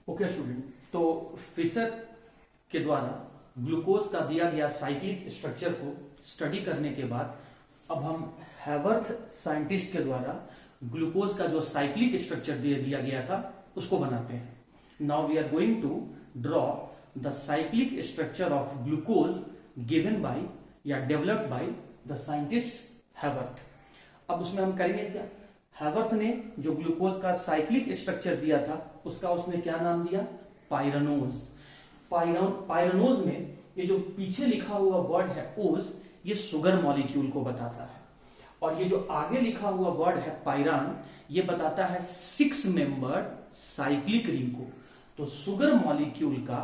Okay student, तो Fisher के द्वारा ग्लूकोज का दिया गया साइक्लिक स्ट्रक्चर को स्टडी करने के बाद अब हम हैवर्थ साइंटिस्ट के द्वारा ग्लूकोज का जो साइक्लिक स्ट्रक्चर दिया गया था उसको बनाते हैं। Now we are going to draw the cyclic structure of glucose given by या developed by the scientist Haworth. अब उसमें हम करेंगे क्या, हैवर्थ ने जो ग्लूकोज का साइक्लिक स्ट्रक्चर दिया था उसका उसने क्या नाम दिया, पाइरानोज। पाइरानोज में ये जो पीछे लिखा हुआ वर्ड है ओज, ये शुगर मॉलिक्यूल को बताता है, और ये जो आगे लिखा हुआ वर्ड है पाइरान, ये बताता है 6 मेंबर्ड साइक्लिक रिंग को। तो शुगर मॉलिक्यूल का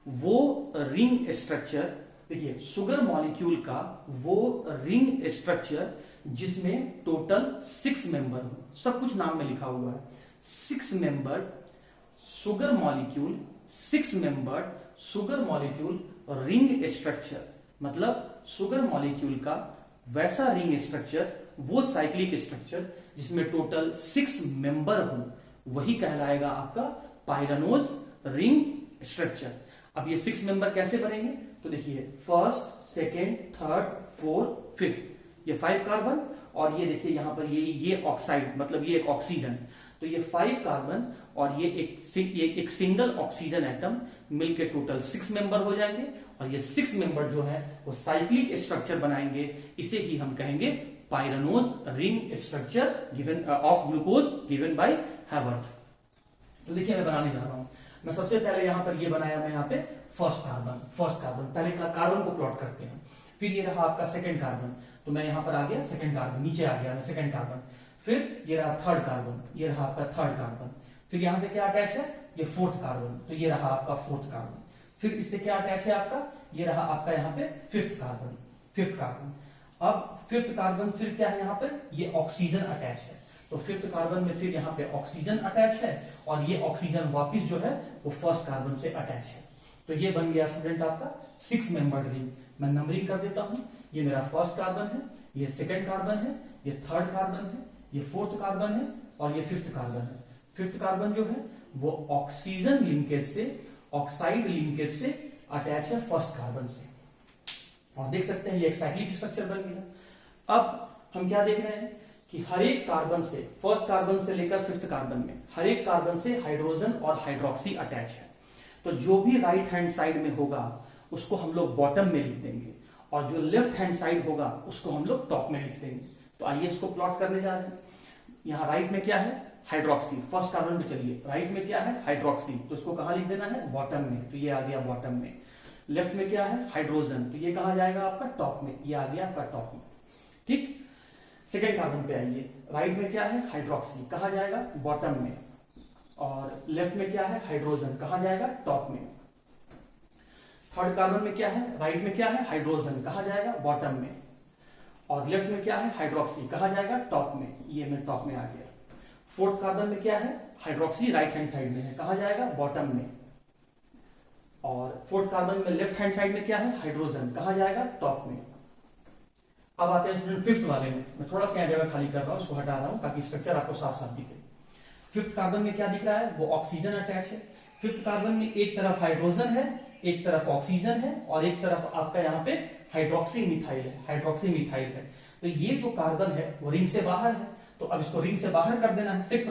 वो रिंग स्ट्रक्चर, देखिए शुगर मॉलिक्यूल का वो रिंग स्ट्रक्चर जिसमें टोटल 6 मेंबर हो, सब कुछ नाम में लिखा हुआ है। 6 member sugar molecule, 6 member sugar molecule ring structure, मतलब शुगर मॉलिक्यूल का वैसा रिंग स्ट्रक्चर, वो साइक्लिक स्ट्रक्चर जिसमें टोटल 6 मेंबर हो, वही कहलाएगा आपका पाइरानोज रिंग स्ट्रक्चर। अब ये 6 मेंबर कैसे बनेंगे, तो देखिए first, second, third, fourth, fifth, ये 5 कार्बन, और ये देखिए यहां पर ये ऑक्साइड, मतलब ये एक ऑक्सीजन। तो ये 5 कार्बन और ये एक सिंगल ऑक्सीजन एटम मिलके टोटल 6 मेंबर हो जाएंगे, और ये 6 मेंबर जो है वो साइक्लिक स्ट्रक्चर बनाएंगे। इसे ही हम कहेंगे pyranose ring structure given of glucose given by Haworth. तो देखिए मैं बनाने जा रहा हूं। मैं सबसे पहले यहां पर ये बनाया, मैं यहां पे फर्स्ट कार्बन, पहले कार्बन को प्लॉट करते हैं। फिर ये रहा आपका सेकेंड कार्बन, तो मैं यहां पर आ गया सेकेंड कार्बन, नीचे आ गया मैं सेकेंड कार्बन। फिर ये रहा थर्ड कार्बन, ये रहा आपका थर्ड कार्बन। फिर यहां से क्या अटैच है, ये फोर्थ कार्बन, तो ये रहा आपका फोर्थ कार्बन। फिर इससे क्या अटैच है आपका, ये रहा आपका यहाँ पे फिफ्थ कार्बन। अब फिफ्थ कार्बन फिर क्या है यहाँ पे, ये ऑक्सीजन अटैच है। तो फिफ्थ कार्बन में फिर यहाँ पे ऑक्सीजन अटैच है, और ये ऑक्सीजन वापिस जो है वो फर्स्ट कार्बन से अटैच है। तो ये बन गया स्टूडेंट आपका 6 मेंबर्ड रिंग। मैं नंबरिंग कर देता हूं। ये मेरा फर्स्ट कार्बन है, ये सेकेंड कार्बन है, ये थर्ड कार्बन है, ये फोर्थ कार्बन है, और ये फिफ्थ कार्बन है। फिफ्थ कार्बन जो है वो ऑक्सीजन लिंकेज से, ऑक्साइड लिंकेज से अटैच है फर्स्ट कार्बन से, और देख सकते हैं ये एक साइक्लिक स्ट्रक्चर बन गया। अब हम क्या देख रहे हैं कि हर एक कार्बन से, फर्स्ट कार्बन से लेकर फिफ्थ कार्बन में हर एक कार्बन से हाइड्रोजन और हाइड्रोक्सी अटैच है। तो जो भी राइट हैंड साइड में होगा उसको हम लोग बॉटम में लिख देंगे, और जो लेफ्ट हैंड साइड होगा उसको हम लोग टॉप में लिख देंगे। तो आइए इसको प्लॉट करने जा रहे हैं। यहाँ राइट में क्या है, हाइड्रोक्सी। फर्स्ट कार्बन पे चलिए, राइट में क्या है, हाइड्रोक्सी, तो इसको कहां लिख देना है, बॉटम में, तो ये आ गया बॉटम में। लेफ्ट में क्या है, हाइड्रोजन, तो ये कहां जाएगा आपका, टॉप में, ये आ गया आपका टॉप में। ठीक, सेकेंड कार्बन पे आइए, राइट में क्या है, हाइड्रोक्सी, कहां जाएगा, बॉटम में, और लेफ्ट में क्या है, हाइड्रोजन, कहां जाएगा, टॉप में। थर्ड कार्बन में क्या है, राइट में क्या है, हाइड्रोजन, कहां जाएगा, बॉटम में, और लेफ्ट में क्या है, हाइड्रोक्सी, कहां जाएगा, टॉप में, ये मैं टॉप में आ गया। फोर्थ कार्बन में क्या है, हाइड्रोक्सी राइट हैंड साइड में है, कहां जाएगा, बॉटम में, और फोर्थ कार्बन में लेफ्ट हैंड साइड में क्या है, हाइड्रोजन, कहां जाएगा, टॉप में। अब आते हैं स्टूडेंट फिफ्थ वाले में। मैं थोड़ा सा जगह खाली कर रहा हूं, उसको हटा रहा हूं ताकि स्ट्रक्चर आपको साफ साफ दिखे। फिफ्थ कार्बन में क्या दिख रहा है, वो ऑक्सीजन अटैच है। फिफ्थ कार्बन में एक तरफ हाइड्रोजन है, एक तरफ ऑक्सीजन है, और एक तरफ आपका यहाँ पे हाइड्रोक्सी मिथाइल है। तो ये जो कार्बन है वो रिंग से बाहर है, तो अब इसको रिंग से बाहर कर देना है। सिक्स्थ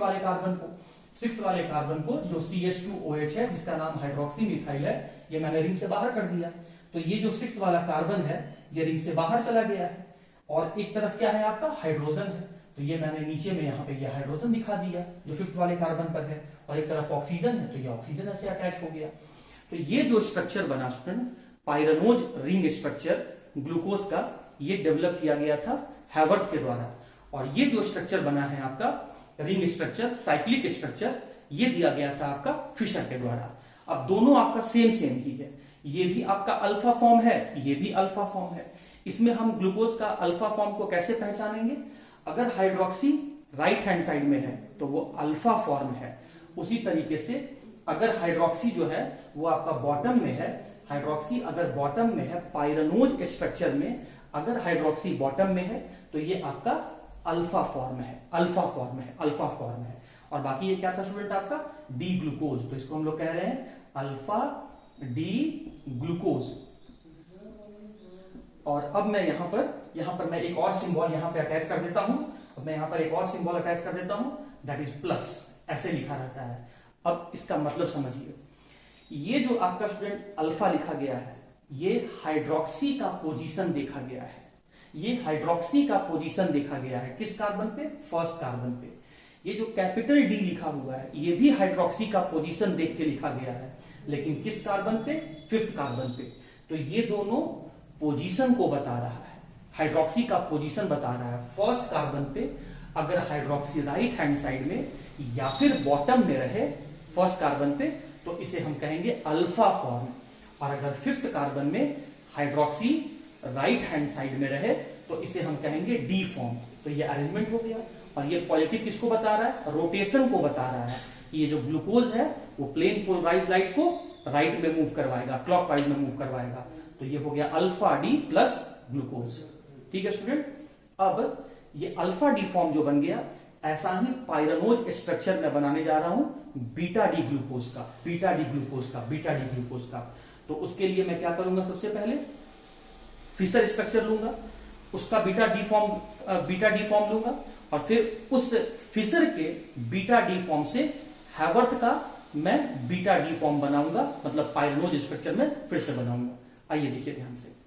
वाले कार्बन को जो CH2OH है, जिसका नाम हाइड्रोक्सी मिथाइल है, ये मैंने रिंग से बाहर कर दिया। तो ये जो सिक्स्थ वाला कार्बन है ये रिंग से बाहर चला गया है, और एक तरफ क्या है आपका, हाइड्रोजन है, तो ये मैंने नीचे में यहाँ पे ये हाइड्रोजन दिखा दिया जो फिफ्थ वाले कार्बन पर है, और एक तरफ ऑक्सीजन है, तो ये ऑक्सीजन ऐसे अटैच हो गया। तो ये जो स्ट्रक्चर बना स्टूडेंट, पाइरानोज रिंग स्ट्रक्चर ग्लूकोज का, ये डेवलप किया गया था हैवर्थ के द्वारा। और ये जो स्ट्रक्चर बना है आपका रिंग स्ट्रक्चर, साइक्लिक स्ट्रक्चर, ये दिया गया था आपका फिशर के द्वारा। अब दोनों आपका सेम ही है, ये भी आपका अल्फा फॉर्म है, ये भी अल्फा फॉर्म है। इसमें हम ग्लूकोज का अल्फा फॉर्म को कैसे पहचानेंगे, अगर हाइड्रोक्सी राइट हैंड साइड में है तो वो अल्फा फॉर्म है। उसी तरीके से अगर हाइड्रोक्सी जो है वो आपका बॉटम में है, हाइड्रोक्सी अगर बॉटम में है, पाइरानोज स्ट्रक्चर में अगर हाइड्रोक्सी बॉटम में है तो ये आपका अल्फा फॉर्म है। और बाकी ये क्या था स्टूडेंट आपका डी ग्लूकोज, तो इसको हम लोग कह रहे हैं अल्फा डी ग्लूकोज। और अब मैं यहां पर मैं एक और सिंबल यहां पे अटैच कर देता हूं। अब मैं यहां पर एक और सिंबल अटैच कर देता हूं, दैट इज प्लस, ऐसे लिखा रहता है। अब इसका मतलब समझिए, ये जो आपका स्टूडेंट अल्फा लिखा गया है, ये हाइड्रोक्सी का पोजीशन देखा गया है। ये हाइड्रोक्सी का पोजीशन देखा गया है किस कार्बन पे, फर्स्ट कार्बन पे। ये जो कैपिटल डी लिखा हुआ है, ये भी हाइड्रोक्सी का पोजीशन देख के लिखा गया है, लेकिन किस कार्बन पे, फिफ्थ कार्बन पे। तो ये दोनों पोजीशन को बता रहा है, हाइड्रोक्सी का पोजीशन बता रहा है। फर्स्ट कार्बन पे अगर हाइड्रोक्सी राइट हैंड साइड में या फिर बॉटम में रहे फर्स्ट कार्बन पे, तो इसे हम कहेंगे अल्फा फॉर्म। और अगर फिफ्थ कार्बन में हाइड्रोक्सी राइट हैंड साइड में रहे, तो इसे हम कहेंगे डी फॉर्म। तो ये अरेंजमेंट हो गया। और ये पॉजिटिव किसको बता रहा है, रोटेशन को बता रहा है। ये जो ग्लूकोज है वो प्लेन पोलराइज लाइट को राइट में मूव करवाएगा, क्लॉकवाइज में मूव करवाएगा। तो ये हो गया अल्फा डी प्लस ग्लूकोज। ठीक है स्टूडेंट। अब ये अल्फा डी फॉर्म जो बन गया, ऐसा ही पायरानोज स्ट्रक्चर में बनाने जा रहा हूं बीटा डी ग्लूकोज का, बीटा डी ग्लूकोज का, बीटा डी ग्लूकोज का। तो उसके लिए मैं क्या करूंगा, सबसे पहले फिशर स्ट्रक्चर लूंगा, उसका बीटा डी फॉर्म लूंगा, और फिर उस फिशर के बीटा डी फॉर्म से हैवर्थ का मैं बीटा डी फॉर्म बनाऊंगा, मतलब पायरानोज स्ट्रक्चर में फिर से बनाऊंगा। आइए देखिए ध्यान से।